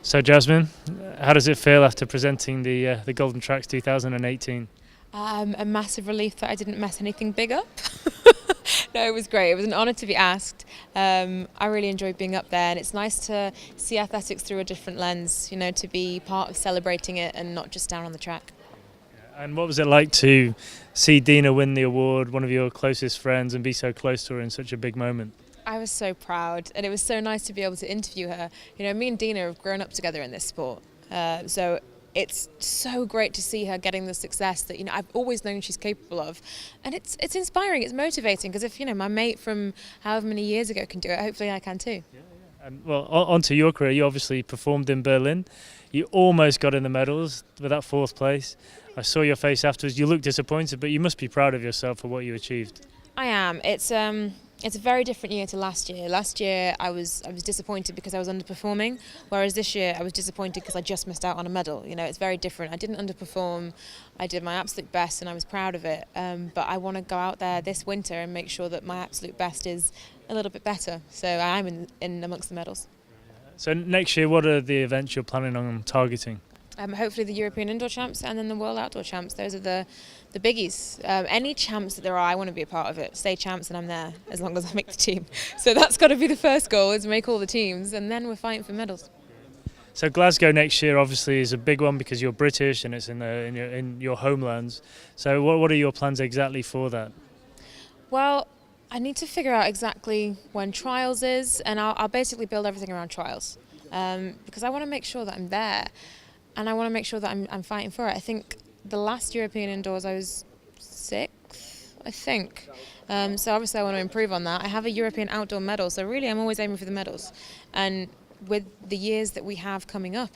So Jasmine, how does it feel after presenting the Golden Tracks 2018? A massive relief that I didn't mess anything big up. No, it was great. It was an honour to be asked. I really enjoyed being up there, and it's nice to see athletics through a different lens, to be part of celebrating it and not just down on the track. And what was it like to see Deena win the award, one of your closest friends, and be so close to her in such a big moment? I was so proud, and it was so nice to be able to interview her. Me and Deena have grown up together in this sport, so it's so great to see her getting the success that I've always known she's capable of, and it's inspiring, it's motivating, because if my mate from however many years ago can do it, hopefully I can too. And well, onto your career, you obviously performed in Berlin. You almost got in the medals with that fourth place. I saw your face afterwards. You looked disappointed, but you must be proud of yourself for what you achieved. I am. It's a very different year to last year. Last year I was disappointed because I was underperforming, whereas this year I was disappointed because I just missed out on a medal. It's very different. I didn't underperform. I did my absolute best and I was proud of it. But I want to go out there this winter and make sure that my absolute best is a little bit better. So I'm in amongst the medals. So next year, what are the events you're planning on targeting? Hopefully the European Indoor Champs and then the World Outdoor Champs. Those are the biggies. Any champs that there are, I want to be a part of it. Stay champs and I'm there as long as I make the team. So that's got to be the first goal, is make all the teams, and then we're fighting for medals. So Glasgow next year obviously is a big one because you're British and it's in your homelands. So what are your plans exactly for that? Well, I need to figure out exactly when trials is, and I'll basically build everything around trials, because I want to make sure that I'm there. And I want to make sure that I'm fighting for it. I think the last European Indoors I was 6th, I think. So obviously I want to improve on that. I have a European Outdoor medal, so really I'm always aiming for the medals. And with the years that we have coming up,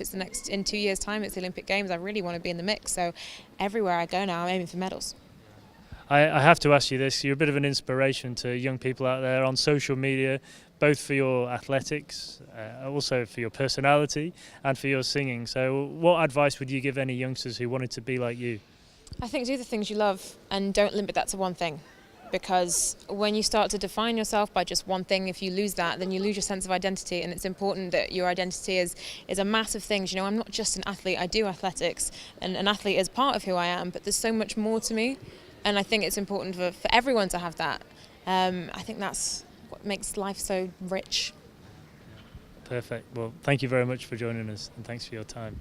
in 2 years' time it's the Olympic Games. I really want to be in the mix. So everywhere I go now, I'm aiming for medals. I have to ask you this. You're a bit of an inspiration to young people out there on social media, both for your athletics, also for your personality and for your singing. So what advice would you give any youngsters who wanted to be like you? I think do the things you love and don't limit that to one thing. Because when you start to define yourself by just one thing, if you lose that, then you lose your sense of identity, and it's important that your identity is a massive thing. I'm not just an athlete, I do athletics, and an athlete is part of who I am, but there's so much more to me. And I think it's important for everyone to have that. I think that's what makes life so rich. Perfect. Well, thank you very much for joining us, and thanks for your time.